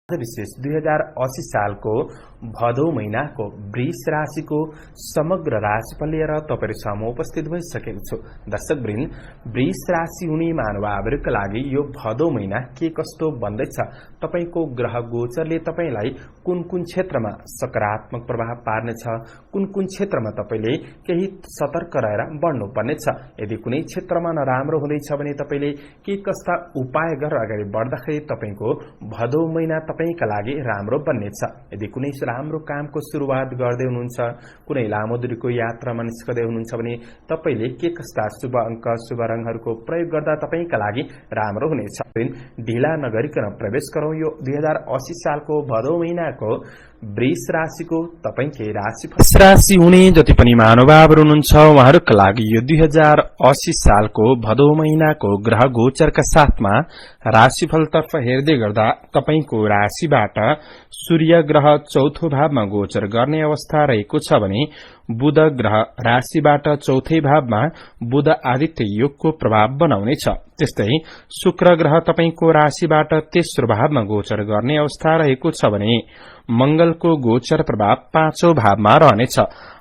विशेष 2080 सालको भदौ महिनाको वृष राशिको समग्र राशिफल लिएर तपाईहरु सामु उपस्थित भइसकेको छु। दर्शकवृन्द, वृष राशि हुने मानवहरुका लागि यो भदौ महिना के कस्तो बन्दैछ, तपाईको ग्रह गोचरले तपाईलाई कुन कुन क्षेत्रमा सकारात्मक प्रभाव पार्नेछ, कुन कुन क्षेत्रमा तपाईले केही सतर्क रहेर बढ्नु पर्नेछ, यदि कुनै क्षेत्रमा नराम्रो हुँदैछ भने तपाईले के कस्ता उपाय गरेर अगाडि बढ्दाखेरि तपाईको भदौ महिना तपाईका लागि राम्रो बन्नेछ। यदि कुनै राम्रो कामको सुरुवात गर्दै हुनुहुन्छ, कुनै लामो दूरीको यात्रामा निस्कदै हुनुहुन्छ भने तपाईले के कस्ता शुभ अंक शुभ रंगहरुको प्रयोग गर्दा तपाईका लागि राम्रो हुनेछ। ढिला नगरिकन प्रवेश गरौं यो 2080 सालको भदौ महिनाको वृष राशिको तपाईकै राशिफल। राशि हुने जति पनि महानुभावहरु हुनुहुन्छ उहाँहरुका लागि यो 2080 सालको भदौ महिनाको ग्रह गोचरका साथमा राशिफलतर्फ हेर्दै गर्दा तपाईको राशिबाट सूर्य ग्रह चौथो भावमा गोचर गर्ने अवस्था रहेको छ भने बुध ग्रह राशिबाट चौथै भावमा बुध आदित्य योगको प्रभाव बनाउनेछ। त्यस्तै शुक्र ग्रह तपाईको राशिबाट तेस्रो भावमा गोचर गर्ने अवस्था रहेको छ भने मंगलको गोचर प्रभाव पाँचौं भावमा रहनेछ।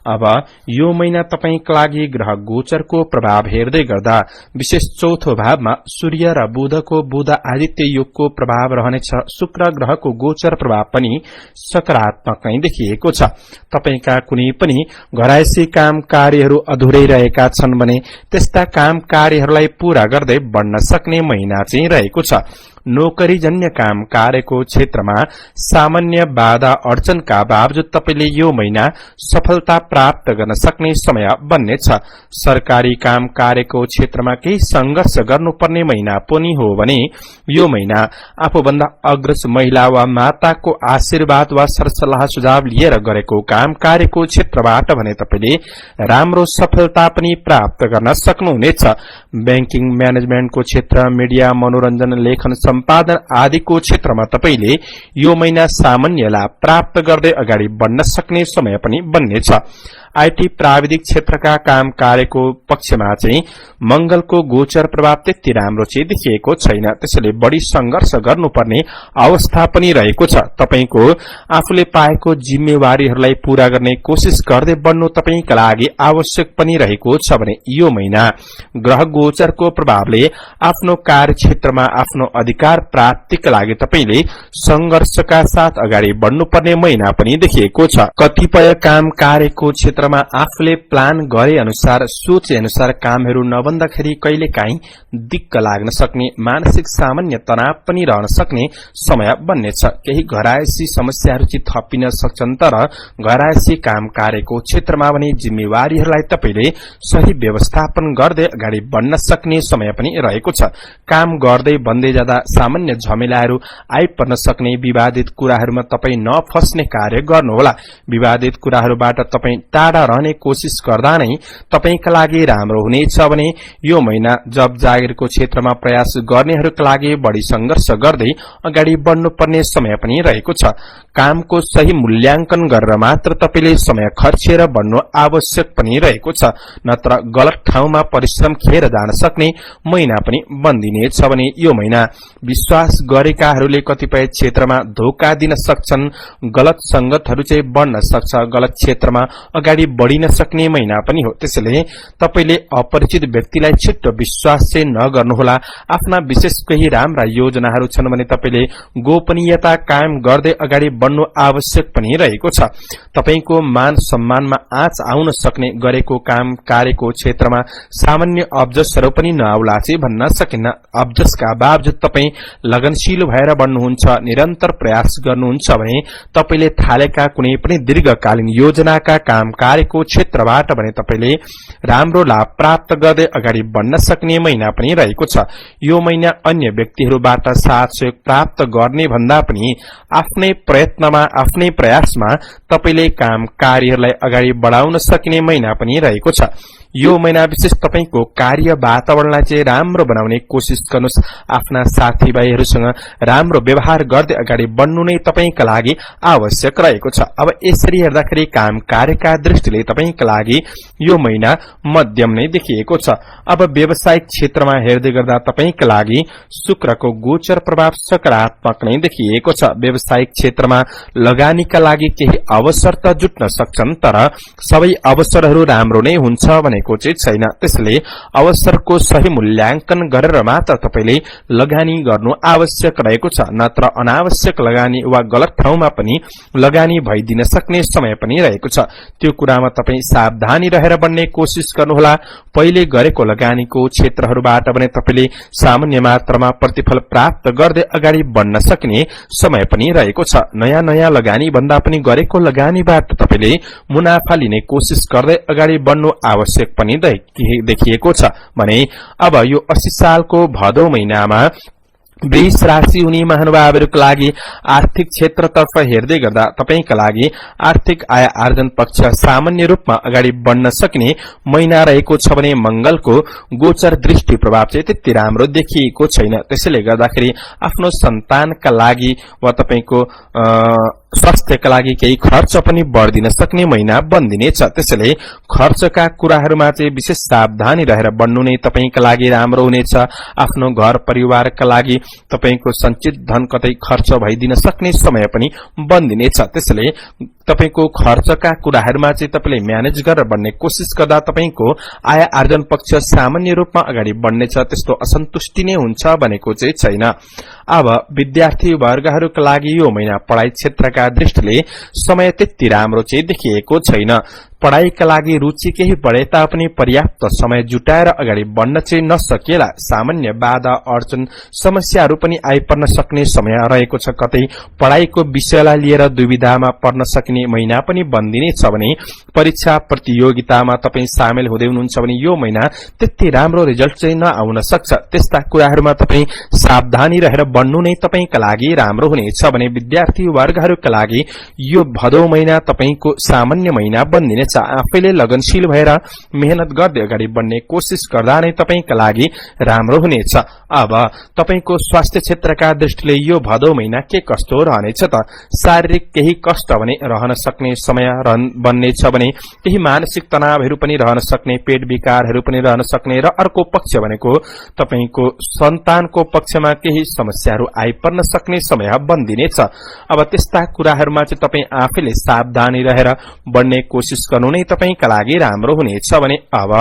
अब यो महिना तपाईका लागि ग्रह गोचरको प्रभाव हेर्दै गर्दा विशेष चौथो भावमा सूर्य र बुधको बुध आदित्य योगको प्रभाव रहनेछ। शुक्र ग्रहको गोचर प्रभाव पनि सकारात्मक नै देखिएको छ। तपाईका कुनै पनि घरायसी काम कार्यहरू अधुरै रहेका छन् भने त्यस्ता काम कार्यहरूलाई पूरा गर्दै बढ्न सक्ने महिना चाहिँ रहेको छ। नोकरीजन्य काम कार्यको क्षेत्रमा सामान्य बाधा अडचनका बावजुद तपाईले यो महिना सफलता प्राप्त गर्न सक्ने समय बन्नेछ। सरकारी काम कार्यको क्षेत्रमा केही संघर्ष गर्नुपर्ने महिना पनि हो भने यो महिना आफूभन्दा अग्रज महिला वा माताको आशीर्वाद वा सरसल्लाह सुझाव लिएर गरेको काम कार्यको क्षेत्रबाट भने तपाईले राम्रो सफलता पनि प्राप्त गर्न सक्नुहुनेछ। बैंकिङ म्यानेजमेन्टको क्षेत्र, मिडिया, मनोरञ्जन, लेखन, सम्पादन आदिको क्षेत्रमा तपाईले यो महिना सामान्य लाभ प्राप्त गर्दै अगाडि बढ्न सक्ने समय पनि बन्नेछ। आईटी प्राविधिक क्षेत्रका काम कार्यको पक्षमा चाहिँ मंगलको गोचर प्रभाव त्यति राम्रो चाहिँ देखिएको छैन, त्यसैले बढी संघर्ष गर्नुपर्ने अवस्था पनि रहेको छ। तपाईको आफूले पाएको जिम्मेवारीहरूलाई पूरा गर्ने कोशिश गर्दै बढ्नु तपाईका लागि आवश्यक पनि रहेको छ भने यो महिना ग्रह गोचरको प्रभावले आफ्नो कार्यक्षेत्रमा आफ्नो अधिकार प्राप्तिका लागि तपाईले संघर्षका साथ अगाडि बढ्नुपर्ने महिना पनि देखिएको छ। कतिपय काम कार्यको क्षेत्रमा आफूले प्लान गरे अनुसार सोचे अनुसार कामहरू नबन्दाखेरि कहिलेकाहीँ दिक्क लाग्न सक्ने, मानसिक सामान्य तनाव पनि रहन सक्ने समय बन्नेछ। केही घरायसी समस्याहरू चाहिँ थपिन सक्छन्, तर घरायसी काम कार्यको क्षेत्रमा भने जिम्मेवारीहरूलाई तपाईले सही व्यवस्थापन गर्दै अगाडि बढ्न सक्ने समय पनि रहेको छ। काम गर्दै बन्दै जाँदा सामान्य झमेलाहरू आइपर्न सक्ने, विवादित कुराहरूमा तपाई नफस्ने कार्य गर्नुहोला। विवादित कुराहरूबाट तपाई टाढा रहने कोशिश गर्दा नै तपाईका लागि राम्रो हुनेछ भने यो महिना जब जागिरको क्षेत्रमा प्रयास गर्नेहरूका लागि बढी संघर्ष गर्दै अगाडि बढ्नुपर्ने समय पनि रहेको छ। कामको सही मूल्याङ्कन गरेर मात्र तपाईले समय खर्चेर बढ्नु आवश्यक पनि रहेको छ, नत्र गलत ठाउँमा परिश्रम खेर जान सक्ने महिना पनि बन्दिनेछ भने यो महिना विश्वास गरेकाहरूले कतिपय क्षेत्रमा धोका दिन सक्छन्। गलत संगतहरू चाहिँ बढ्न सक्छ, गलत क्षेत्रमा अगाडि बढिन सक्ने महिना पनि हो। त्यसैले तपाईले अपरिचित व्यक्तिलाई छिट्टो विश्वास चाहिँ नगर्नुहोला। आफ्ना विशेष केही राम्रा योजनाहरू छन् भने तपाईले गोपनीयता कायम गर्दै अगाडि बढ्नु आवश्यक पनि रहेको छ। तपाईको मान सम्मानमा आँच आउन सक्ने, गरेको काम कार्यको क्षेत्रमा सामान्य अब्जसहरू पनि नआउला चाहिँ भन्न सकिन्न। अब्जसका बावजुद तपाई लगनशील भएर बढ्नुहुन्छ, निरन्तर प्रयास गर्नुहुन्छ भने तपाईले थालेका कुनै पनि दीर्घकालीन योजनाका काम कार्यको क्षेत्रबाट भने तपाईले राम्रो लाभ प्राप्त गर्दै अगाडि बढ्न सक्ने महिना पनि रहेको छ। यो महिना अन्य व्यक्तिहरूबाट साथ सहयोग प्राप्त गर्ने भन्दा पनि आफ्नै प्रयत्नमा आफ्नै प्रयासमा तपाईले काम कार्यहरूलाई अगाडि बढाउन सकिने महिना पनि रहेको छ। यो महिना विशेष तपाईको कार्य वातावरणलाई चाहिँ राम्रो बनाउने कोशिश गर्नुस्। आफ्ना साथीभाइहरूसँग राम्रो व्यवहार गर्दै अगाडि बढ्नु नै तपाईका लागि आवश्यक रहेको छ। अब यसरी हेर्दाखेरि काम कार्यका दृष्टि दृष्टिले तपाईंका लागि यो महिना मध्यम नै देखिएको छ। अब व्यावसायिक क्षेत्रमा हेर्दै गर्दा तपाईंका लागि शुक्रको गोचर प्रभाव सकारात्मक नै देखिएको छ। व्यावसायिक क्षेत्रमा लगानीका लागि केही अवसर त जुट्न सक्छन्, तर सबै अवसरहरू राम्रो नै हुन्छ भनेको चाहिँ छैन। त्यसैले अवसरको सही मूल्याङ्कन गरेर मात्र तपाईले लगानी गर्नु आवश्यक रहेको छ, नत्र अनावश्यक लगानी वा गलत ठाउँमा पनि लगानी भइदिन सक्ने समय पनि रहेको छ। त्यो कुरामा तपाई सावधानी रहेर बन्ने कोशिश गर्नुहोला। पहिले गरेको लगानीको क्षेत्रहरूबाट भने तपाईले सामान्य मात्रामा प्रतिफल प्राप्त गर्दै अगाडि बढ्न सक्ने समय पनि रहेको छ। नयाँ लगानी भन्दा पनि गरेको लगानीबाट तपाईले मुनाफा लिने कोशिश गर्दै अगाडि बढ्नु आवश्यक पनि देखिएको छ भने अब यो 80 सालको भदौ महिनामा वृष राशि हुने महानुभावहरूका लागि आर्थिक क्षेत्रतर्फ हेर्दै गर्दा तपाईंका लागि आर्थिक आय आर्जन पक्ष सामान्य रूपमा अगाडि बढ्न सक्ने महिना रहेको छ भने मंगलको गोचर दृष्टि प्रभाव चाहिँ त्यति राम्रो देखिएको छैन। त्यसैले गर्दाखेरि आफ्नो सन्तानका लागि वा तपाईको स्वास्थ्यका लागि केही खर्च पनि बढ्दिन सक्ने महिना बन्दिनेछ। त्यसैले खर्चका कुराहरूमा चाहिँ विशेष सावधानी रहेर बढ्नु नै तपाईंका लागि राम्रो हुनेछ। आफ्नो घर परिवारका लागि तपाईंको सञ्चित धन कतै खर्च भइदिन सक्ने समय पनि बन्दिनेछ। त्यसैले तपाईंको खर्चका कुराहरूमा चाहिँ तपाईले म्यानेज गरेर बढ्ने कोशिश गर्दा तपाईंको आय आर्जन पक्ष सामान्य रूपमा अगाडि बढ्नेछ। त्यस्तो असन्तुष्टि नै हुन्छ भनेको चाहिँ छैन। अब विद्यार्थी वर्गहरूका लागि यो महिना पढाइ क्षेत्रका दृष्टिले समय त्यति राम्रो चाहिँ देखिएको छैन। पढाइका लागि रुचि केही बढे तापनि पर्याप्त समय जुटाएर अगाडि बढ्न चाहिँ नसकिएला। सामान्य बाधा अडचन समस्याहरू पनि आइपर्न सक्ने समय रहेको छ। कतै पढाइको विषयलाई लिएर दुविधामा पर्न सक्ने महिना पनि बन्दिनेछ भने परीक्षा प्रतियोगितामा तपाई सामेल हुँदै हुनुहुन्छ भने यो महिना त्यति राम्रो रिजल्ट चाहिँ नआउन सक्छ। त्यस्ता कुराहरूमा तपाई सावधानी रहेर बढ्नु नै तपाईंका लागि राम्रो हुनेछ भने विद्यार्थी वर्गहरूका लागि यो भदौ महिना तपाईंको सामान्य महिना बन्दिनेछ। आफैले लगनशील भएर मेहनत गर्दै अगाडि बढ्ने कोशिश गर्दा नै तपाईंका लागि राम्रो हुनेछ। अब तपाईंको स्वास्थ्य क्षेत्रका दृष्टिले यो भदौ महिना के कस्तो रहनेछ त? शारीरिक केही कष्ट भने रहन सक्ने समय बन्नेछ भने केही मानसिक तनावहरू पनि रहन सक्ने, पेट विकारहरू पनि रहन सक्ने र अर्को पक्ष भनेको तपाईंको सन्तानको पक्षमा केही समस्याहरू आइपर्न सक्ने समय बन्दिनेछ। अब त्यस्ता कुराहरूमा चाहिँ तपाई आफैले सावधानी रहेर बढ्ने कोशिश गर्नु नै तपाईंका लागि राम्रो हुनेछ भने अब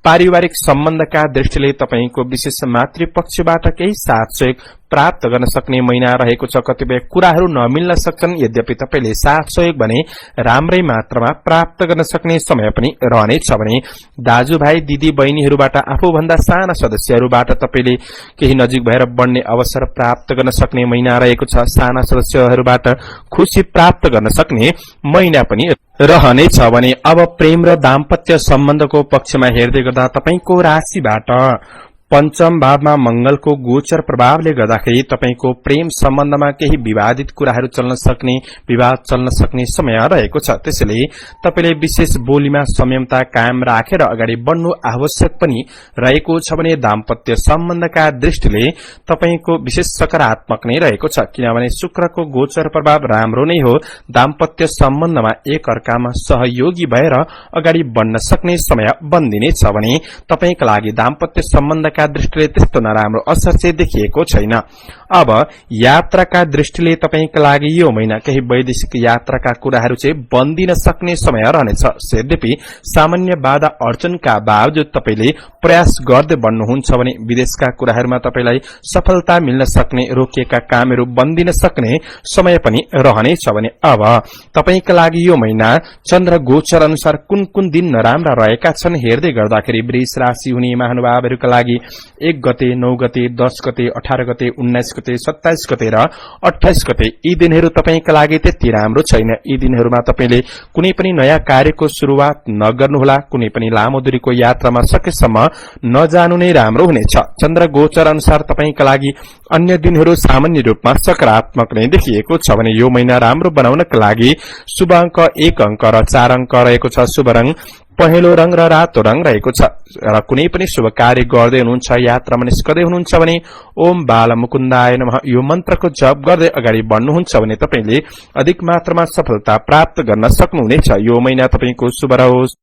पारिवारिक सम्बन्धका दृष्टिले तपाईंको विशेष मातृपक्षबाट केही साथ सहयोग प्राप्त गर्न सक्ने महिना रहेको छ। कतिपय कुराहरू नमिल्न सक्छन्, यद्यपि तपाईले साथ सहयोग भने राम्रै मात्रामा प्राप्त गर्न सक्ने समय पनि रहनेछ भने दाजुभाइ दिदी बहिनीहरूबाट आफूभन्दा साना सदस्यहरूबाट तपाईले केही नजिक भएर बढ्ने अवसर प्राप्त गर्न सक्ने महिना रहेको छ। साना सदस्यहरूबाट खुशी प्राप्त गर्न सक्ने महिना पनि रहनेछ भने अब प्रेम र दाम्पत्य सम्बन्धको पक्षमा हेर्दै गर्दा तपाईंको राशिबाट पंचम भावमा मंगलको गोचर प्रभावले गर्दाखेरि तपाईंको प्रेम सम्बन्धमा केही विवादित कुराहरू चल्न सक्ने, विवाद चल्न सक्ने समय रहेको छ। त्यसैले तपाईले विशेष बोलीमा संयमता कायम राखेर अगाडि बढ्नु आवश्यक पनि रहेको छ भने दाम्पत्य सम्बन्धका दृष्टिले तपाईंको विशेष सकारात्मक नै रहेको छ। किनभने शुक्रको गोचर प्रभाव राम्रो नै हो। दाम्पत्य सम्बन्धमा एक अर्कामा सहयोगी भएर अगाडि बढ्न सक्ने समय बन्दिनेछ भने तपाईंका लागि दाम्पत्य सम्बन्ध दृष्टिले त्यस्तो नराम्रो असर चाहिँ देखिएको छैन। अब यात्राका दृष्टिले तपाईंका लागि यो महिना केही वैदेशिक यात्राका कुराहरू चाहिँ बन्दिन सक्ने समय रहनेछ। यद्यपि सामान्य बाधा अडचनका बावजुद तपाईले प्रयास गर्दै बढ्नुहुन्छ भने विदेशका कुराहरूमा तपाईलाई सफलता मिल्न सक्ने, रोकिएका कामहरू बन्दिन सक्ने समय पनि रहनेछ भने अब तपाईंका लागि यो महिना चन्द्र गोचर अनुसार कुन कुन दिन नराम्रा रहेका छन् हेर्दै गर्दाखेरि वृष राशि हुने महानुभावहरूका लागि 1 गते, 9 गते, 10 गते, 18 गते, 19 गते, 27 गते र 28 गते यी दिनहरू तपाईंका लागि त्यति राम्रो छैन। यी दिनहरूमा तपाईले कुनै पनि नयाँ कार्यको सुरुवात नगर्नुहोला। कुनै पनि लामो दूरीको यात्रामा सकेसम्म नजानु नै राम्रो हुनेछ। चन्द्र गोचर अनुसार तपाईंका लागि अन्य दिनहरू सामान्य रूपमा सकारात्मक नै देखिएको छ भने यो महिना राम्रो बनाउनका लागि शुभ अंक 1 अंक र 4 अंक रहेको छ। शुभ रंग पहेँलो रंग र रातो रंग रहेको छ र कुनै पनि शुभ कार्य गर्दै हुनुहुन्छ, यात्रामा निस्कदै हुनुहुन्छ भने ओम बालमुकुन्दाय नमः यो मन्त्रको जप गर्दै अगाडि बढ्नुहुन्छ भने तपाईले अधिक मात्रामा सफलता प्राप्त गर्न सक्नुहुनेछ। यो महिना तपाईको शुभ रहोस्।